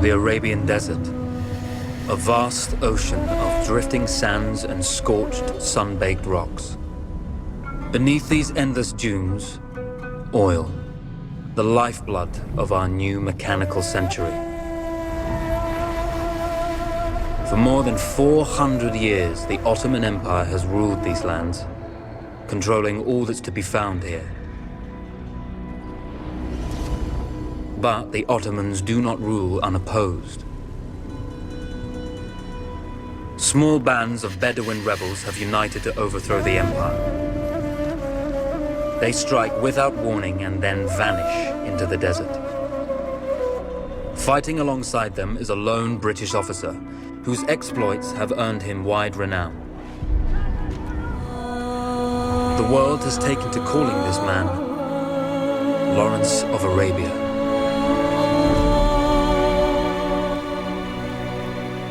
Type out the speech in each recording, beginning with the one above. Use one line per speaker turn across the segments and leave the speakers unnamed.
The Arabian Desert, a vast ocean of drifting sands and scorched, sun-baked rocks. Beneath these endless dunes, oil, the lifeblood of our new mechanical century. For more than 400 years, the Ottoman Empire has ruled these lands, controlling all that's to be found here. But the Ottomans do not rule unopposed. Small bands of Bedouin rebels have united to overthrow the empire. They strike without warning and then vanish into the desert. Fighting alongside them is a lone British officer whose exploits have earned him wide renown. The world has taken to calling this man Lawrence of Arabia.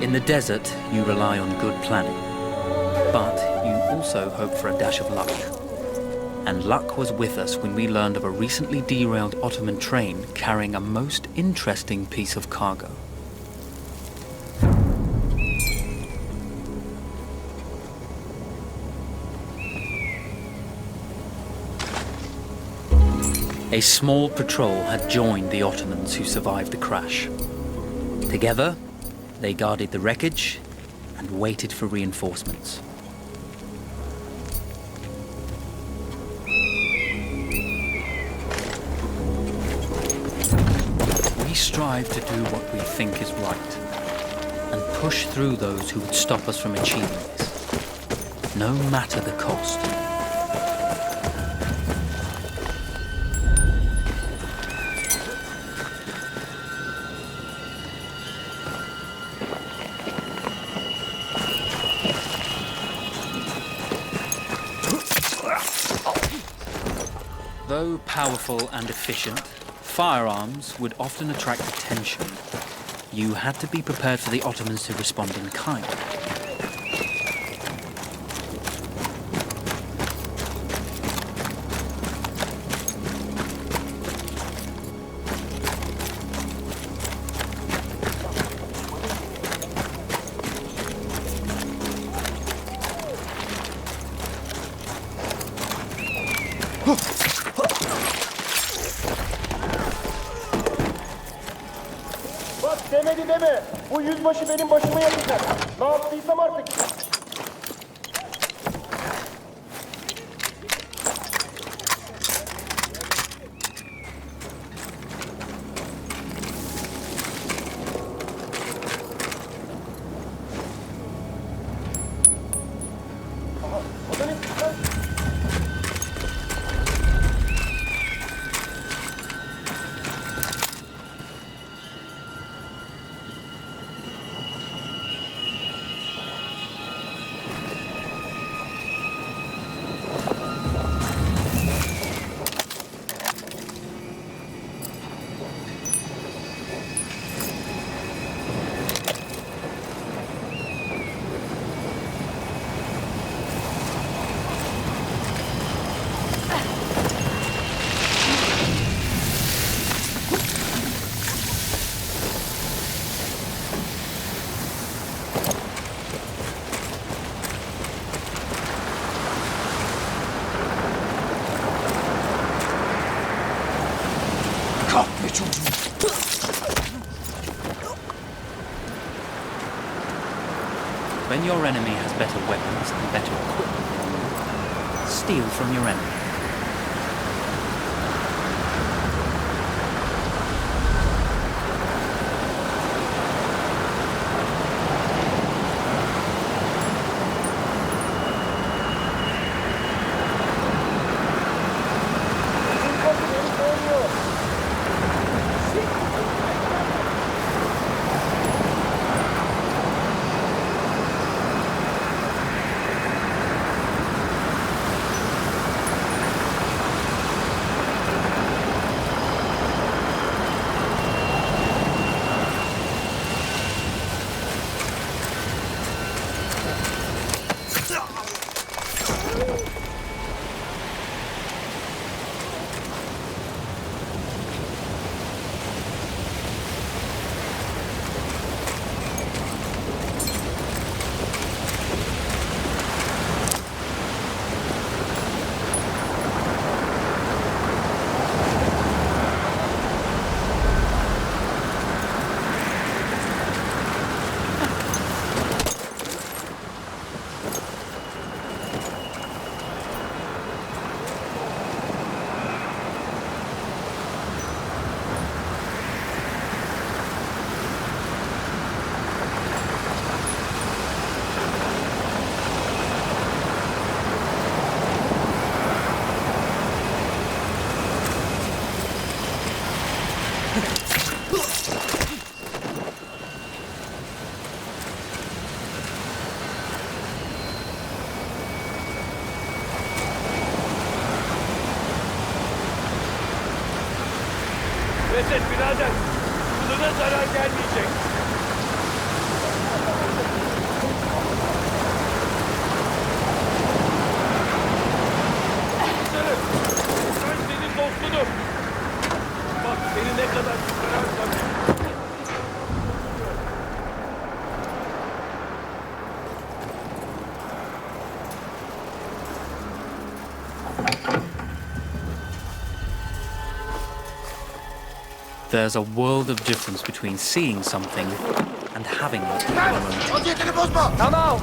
In the desert, you rely on good planning, but you also hope for a dash of luck. And luck was with us when we learned of a recently derailed Ottoman train carrying a most interesting piece of cargo. A small patrol had joined the Ottomans who survived the crash. Together, they guarded the wreckage and waited for reinforcements. We strive to do what we think is right and push through those who would stop us from achieving this, no matter the cost. Though powerful and efficient, firearms would often attract attention. You had to be prepared for the Ottomans to respond in kind.
Demedi deme. Bu yüzbaşı benim başıma yakacak. Ne yaptıysam artık.
When your enemy has better weapons and better equipment than you, steal from your enemy.
Pes et birader. Kılına zarar gelmeyecek. Sarı, ben senin dostunum. Bak seni ne kadar kırarsam.
There's a world of difference between seeing something and having it in your own.
Now, now,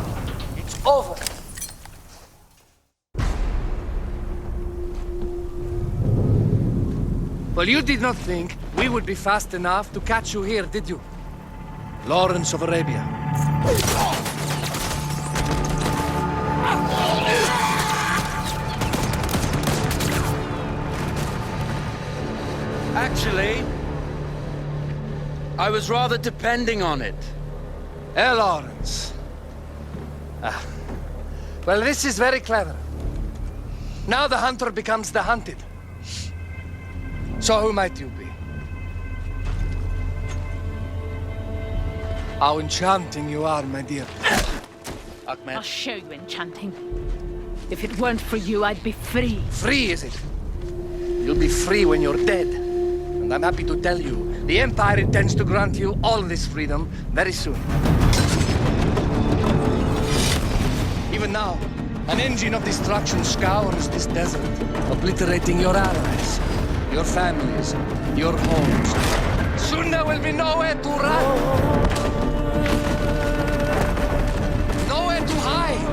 it's over. Well, you did not think we would be fast enough to catch you here, did you? Lawrence of Arabia.
Actually, I was rather depending on it.
Lawrence. Well, this is very clever. Now the hunter becomes the hunted. So who might you be? How enchanting you are, my dear.
Ahmed.
I'll show you enchanting. If it weren't for you, I'd be free.
Free, is it? You'll be free when you're dead. And I'm happy to tell you, the Empire intends to grant you all this freedom very soon. Even now, an engine of destruction scours this desert, obliterating your allies, your families, your homes. Soon there will be nowhere to run. Nowhere to hide.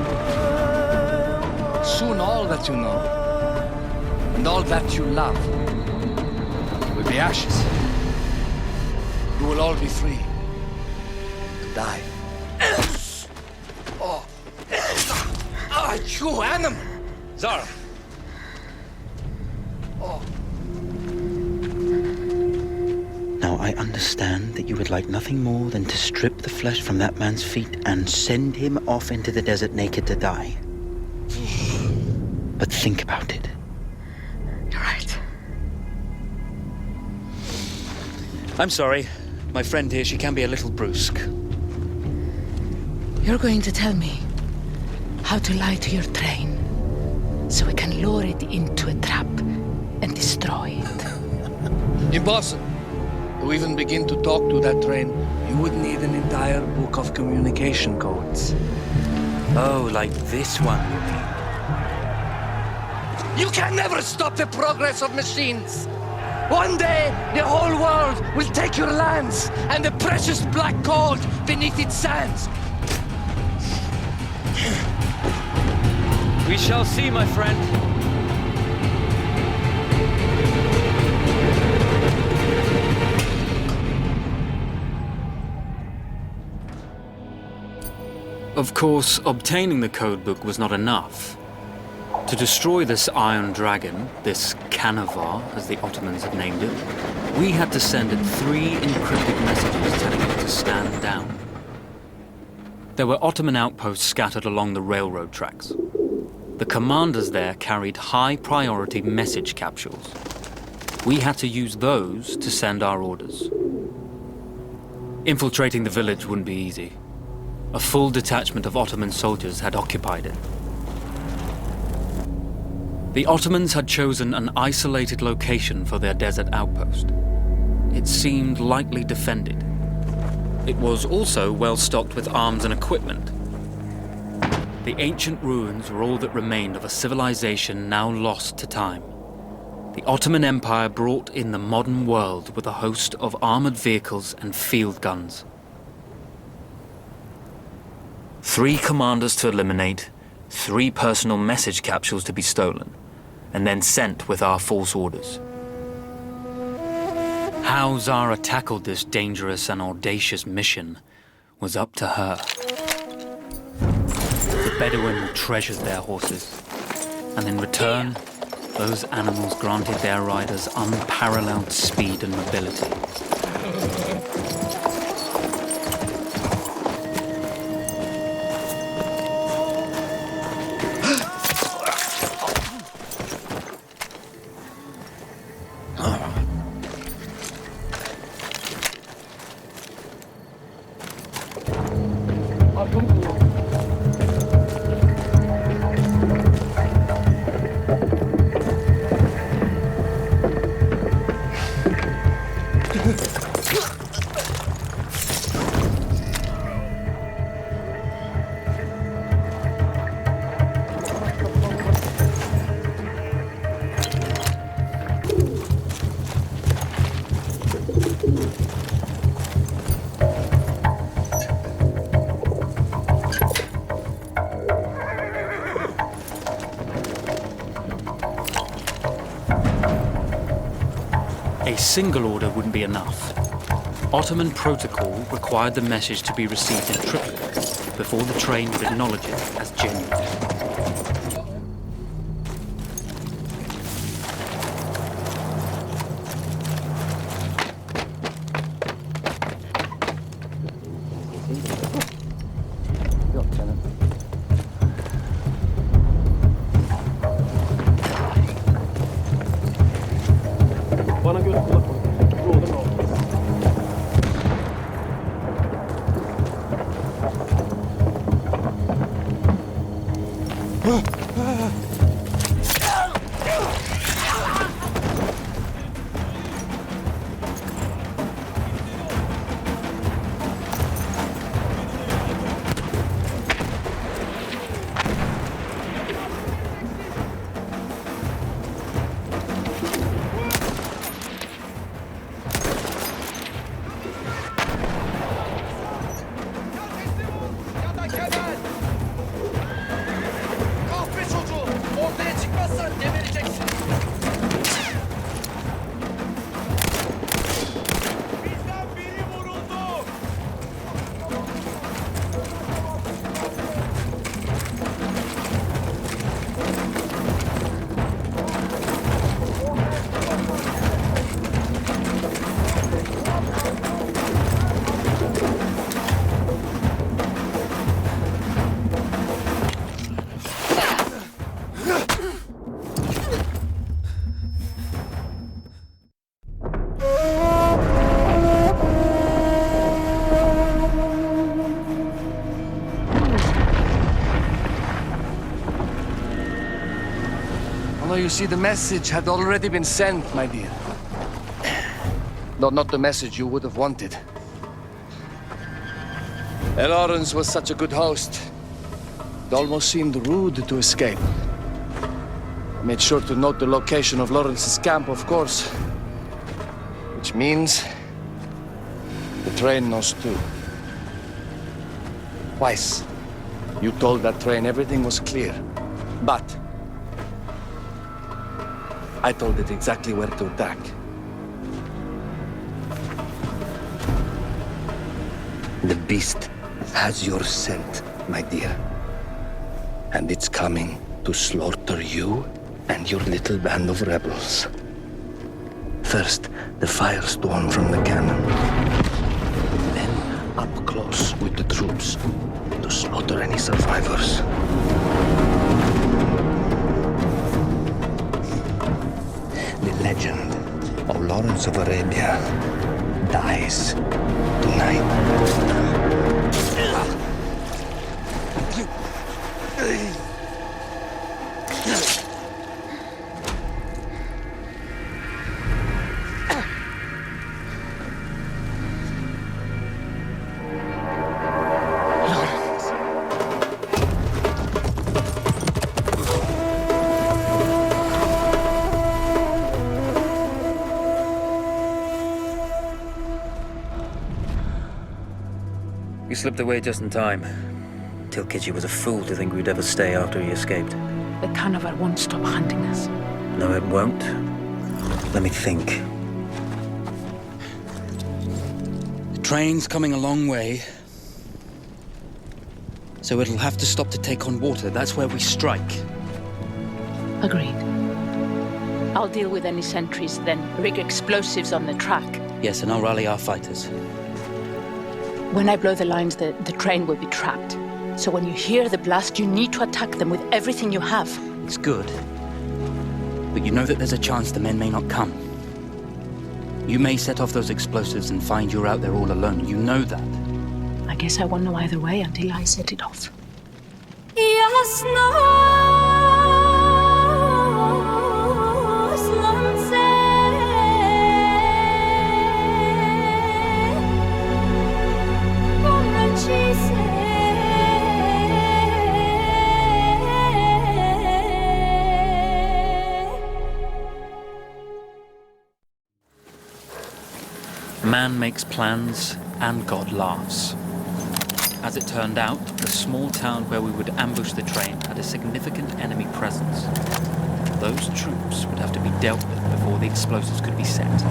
Soon all that you know, and all that you love, will be ashes. You will all be free to die. Oh. Ah, you animal!
Zara.
Oh.
Now, I understand that you would like nothing more than to strip the flesh from that man's feet and send him off into the desert naked to die. But think about it.
You're right.
I'm sorry. My friend here, she can be a little brusque.
You're going to tell me how to lie to your train so we can lure it into a trap and destroy it.
Impossible. To even begin to talk to that train, you would need an entire book of communication codes.
Oh, like this one, you mean?
You can never stop the progress of machines. One day, the whole world will take your lands and the precious black gold beneath its sands.
We shall see, my friend.
Of course, obtaining the codebook was not enough. To destroy this Iron Dragon, this Canavar, as the Ottomans had named it, we had to send it 3 encrypted messages telling it to stand down. There were Ottoman outposts scattered along the railroad tracks. The commanders there carried high-priority message capsules. We had to use those to send our orders. Infiltrating the village wouldn't be easy. A full detachment of Ottoman soldiers had occupied it. The Ottomans had chosen an isolated location for their desert outpost. It seemed lightly defended. It was also well stocked with arms and equipment. The ancient ruins were all that remained of a civilization now lost to time. The Ottoman Empire brought in the modern world with a host of armored vehicles and field guns. 3 commanders to eliminate, 3 personal message capsules to be stolen, and then sent with our false orders. How Zara tackled this dangerous and audacious mission was up to her. The Bedouin treasured their horses, and in return, those animals granted their riders unparalleled speed and mobility. A single order wouldn't be enough. Ottoman protocol required the message to be received in triplet before the train would acknowledge it as genuine.
Bana göz kulak ol. Ne olur ne olmaz.
Kahpe çocuğu! Ortaya çıkmazsan gebereceksin.
Bizden biri vuruldu.
Although you see, the message had already been sent, my dear. Though not the message you would have wanted. Lawrence was such a good host. It almost seemed rude to escape. I made sure to note the location of Lawrence's camp, of course. Which means the train knows too. Twice, you told that train everything was clear. But I told it exactly where to attack. The beast has your scent, my dear. And it's coming to slaughter you and your little band of rebels. First, the firestorm from the cannon. Then, up close with the troops to slaughter any survivors. The legend of Lawrence of Arabia dies tonight.
You slipped away just in time. Tilkitchi was a fool to think we'd ever stay after he escaped.
The carnival won't stop hunting us.
No, it won't. Let me think. The train's coming a long way. So it'll have to stop to take on water. That's where we strike.
Agreed. I'll deal with any sentries, then rig explosives on the track.
Yes, and I'll rally our fighters.
When I blow the lines, the train will be trapped. So when you hear the blast, you need to attack them with everything you have.
It's good. But you know that there's a chance the men may not come. You may set off those explosives and find you're out there all alone. You know that.
I guess I won't know either way until I set it off.
Man makes plans, and God laughs. As it turned out, the small town where we would ambush the train had a significant enemy presence. Those troops would have to be dealt with before the explosives could be set.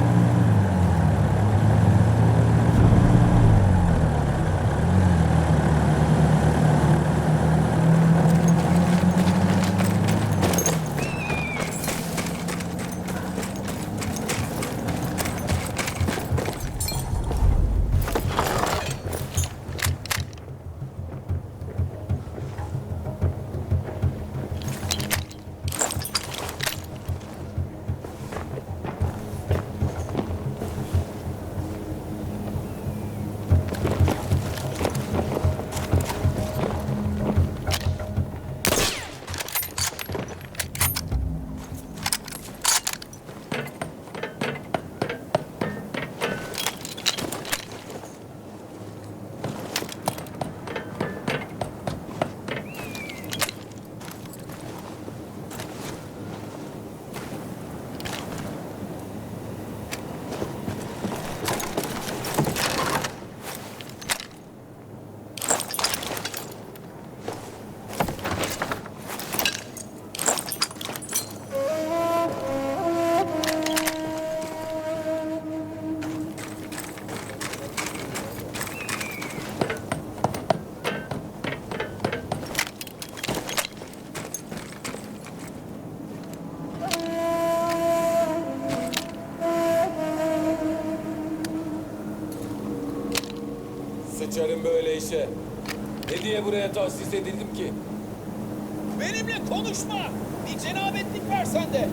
Sıçarım böyle işe. Ne diye buraya tahsis edildim ki?
Benimle konuşma! Bir cenabetlik var sende!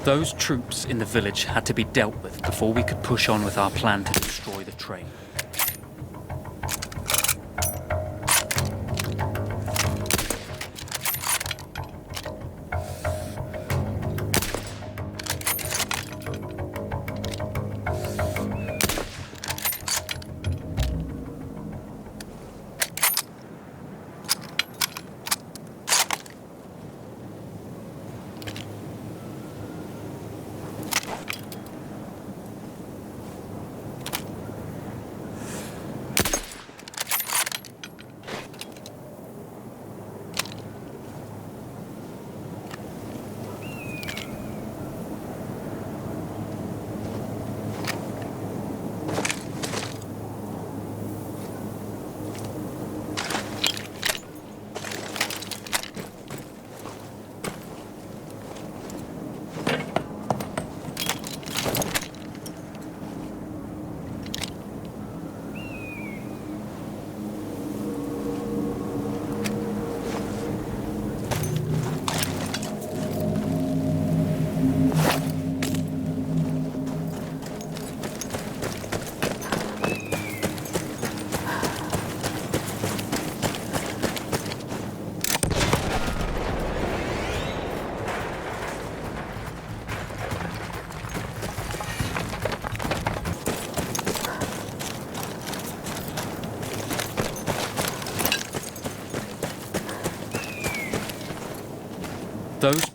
Those troops in the village had to be dealt with before we could push on with our plan to destroy the train.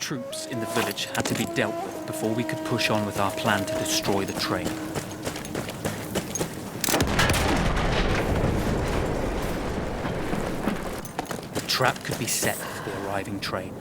troops in the village had to be dealt with before we could push on with our plan to destroy the train. The trap could be set for the arriving train.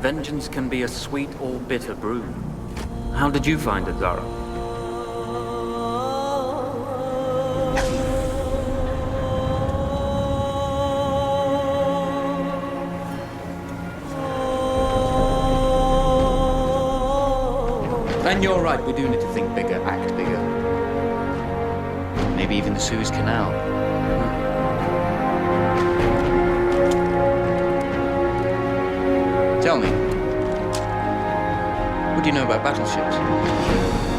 Vengeance can be a sweet or bitter brew. How did you find it, Zara? And you're right, we do need to think bigger, act bigger. Maybe even the Suez Canal. Tell me, what do you know about battleships?